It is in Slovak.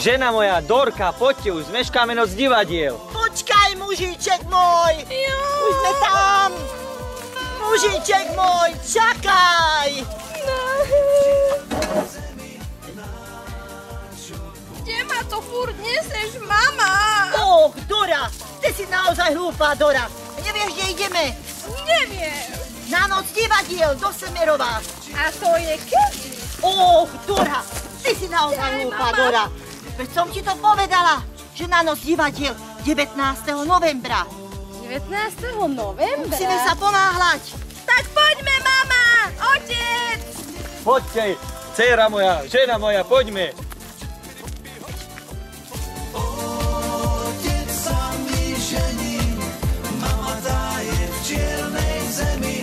žena moja, Dorka, poďte už, zmeškáme noc divadiel. Počkaj, mužíček môj. Už sme tam. Mužíček môj, čakaj. Kde ma to furt neseš, mama? Och, Dora, ty si naozaj hlúpa, Dora. Nevieš, kde ideme? Neviem. Na noc divadiel do Semerová. A to je kedy? Och, Dora, ty si naozaj hlúpa, Dora. Veď som ti to povedala, že na noc divadiel 19. novembra. 19. novembra? Musíme sa ponáhľať. Tak poďme, mama! Otec! Poďte, dcéra moja, žena moja, poďme. Otec sa mi žení, mama tá je v čiernej zemi.